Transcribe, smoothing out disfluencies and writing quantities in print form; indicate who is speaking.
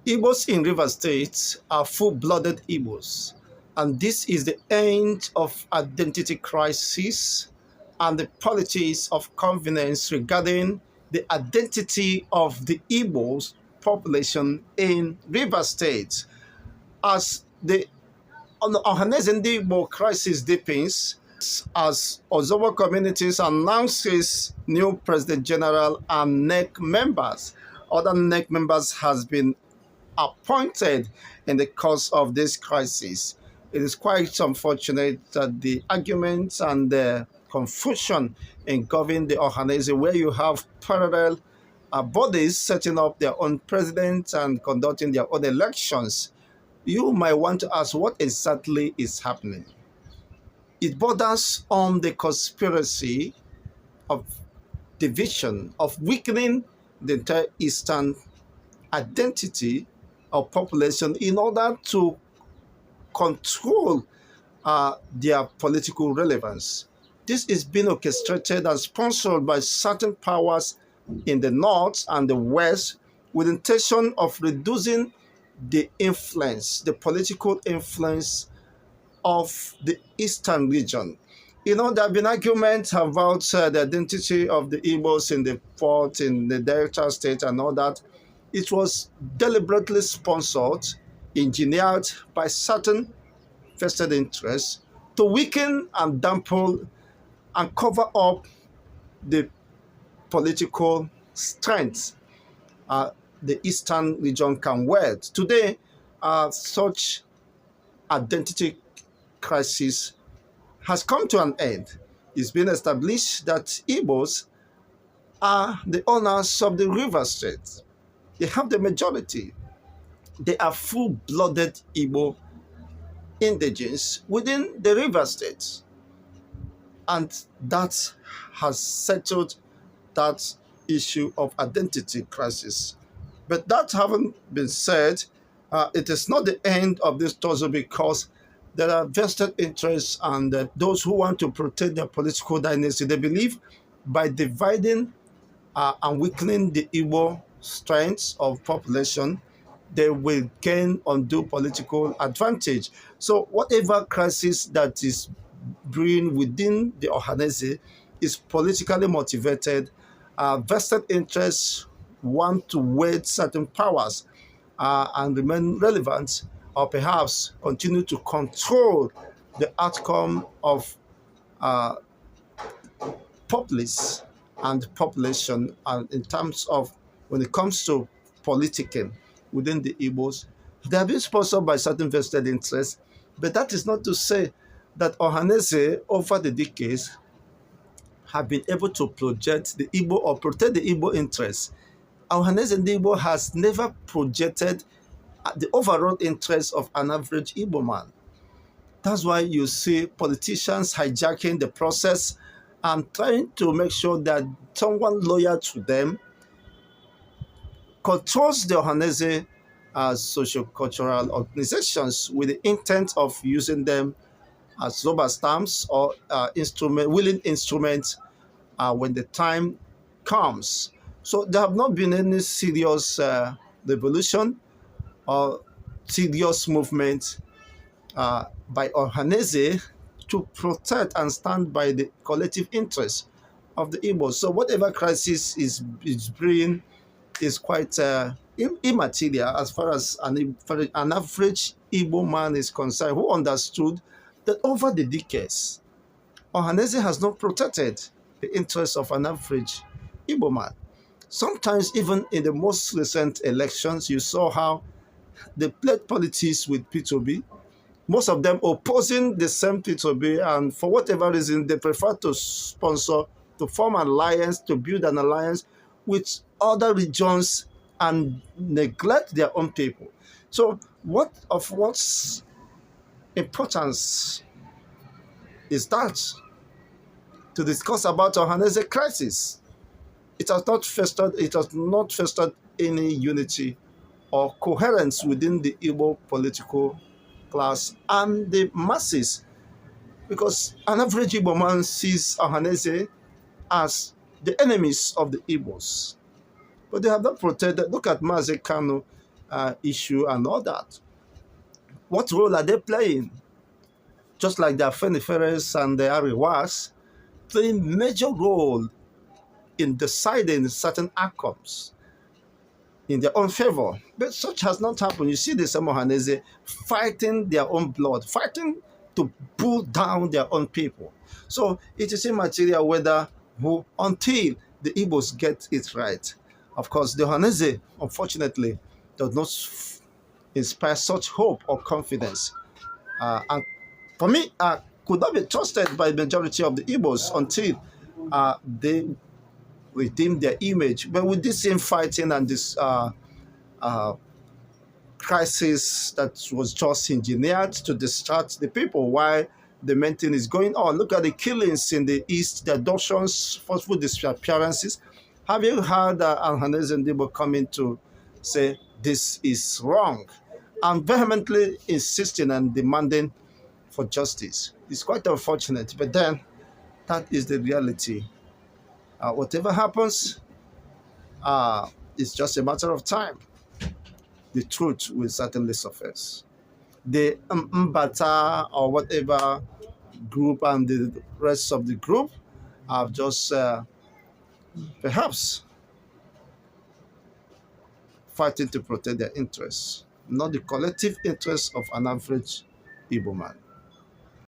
Speaker 1: Igbos in River State are full-blooded Igbos, and this is the end of identity crisis and the politics of convenience regarding the identity of the Igbos population in River State. As the Ohanaeze Ndi Igbo crisis deepens, as Ozobo communities announces new President General and NEC members, other NEC members has been appointed in the course of this crisis. It is quite unfortunate that the arguments and the confusion engulfing the Ohanaeze, where you have parallel bodies setting up their own president and conducting their own elections, you might want to ask what exactly is happening. It borders on the conspiracy of division, of weakening the entire Eastern identity of population in order to control their political relevance. This is being orchestrated and sponsored by certain powers in the north and the west with the intention of reducing the influence, the political influence of the eastern region. You know, there have been arguments about the identity of the Igbos in the port, in the Delta State and all that. It was deliberately sponsored, engineered by certain vested interests to weaken and dampen and cover up the political strength the eastern region can wield. Today, such identity crisis has come to an end. It's been established that Igbos are the owners of the River State. They have the majority. They are full-blooded Igbo indigenes within the River State. And that has settled that issue of identity crisis. But that having been said, it is not the end of this tussle, because there are vested interests and those who want to protect their political dynasty. They believe by dividing and weakening the Igbo strengths of population, they will gain undue political advantage. So whatever crisis that is brewing within the Ohanaeze is politically motivated. Vested interests want to wield certain powers and remain relevant, or perhaps continue to control the outcome of populace and population, and in terms of when it comes to politicking within the Igbos. They have been sponsored by certain vested interests, but that is not to say that Ohanaeze over the decades have been able to project the Igbo or protect the Igbo interests. Ohanaeze Ndi Igbo has never projected the overall interests of an average Igbo man. That's why you see politicians hijacking the process and trying to make sure that someone loyal to them controls the Ohanaeze socio-cultural organizations with the intent of using them as rubber stamps or willing instruments when the time comes. So there have not been any serious revolution or serious movement by Ohanaeze to protect and stand by the collective interests of the Igbos. So whatever crisis is brewing is quite immaterial as far as an average Igbo man is concerned, who understood that over the decades, Ohanaeze has not protected the interests of an average Igbo man. Sometimes even in the most recent elections, you saw how they played politics with P2B, most of them opposing the same P2B, and for whatever reason, they prefer to sponsor, to form an alliance, to build an alliance with other regions and neglect their own people. So what's importance is that to discuss about Ohanaeze crisis. It has not festered any unity or coherence within the Igbo political class and the masses, because an average Igbo man sees Ohanaeze as the enemies of the Igbos. But they have not protected. Look at Mazi Kanu issue and all that. What role are they playing? Just like the Afeniferes and the Ariwas, playing major role in deciding certain outcomes in their own favor. But such has not happened. You see the same Ohanaeze fighting their own blood, fighting to pull down their own people. So it is immaterial whether who until the Igbos get it right. Of course, the Ohanaeze, unfortunately, does not inspire such hope or confidence. And for me, could not be trusted by the majority of the Igbos until they redeem their image. But with this infighting and this uh, crisis that was just engineered to distract the people while the main thing is going on. Look at the killings in the East, the adoptions, forceful disappearances. Have you heard Ohanaeze and Ndi Igbo coming to say this is wrong and vehemently insisting and demanding for justice? It's quite unfortunate, but then that is the reality. Whatever happens, it's just a matter of time. The truth will certainly surface. The Mbata or whatever group and the rest of the group have just perhaps fighting to protect their interests, not the collective interests of an average Igbo man.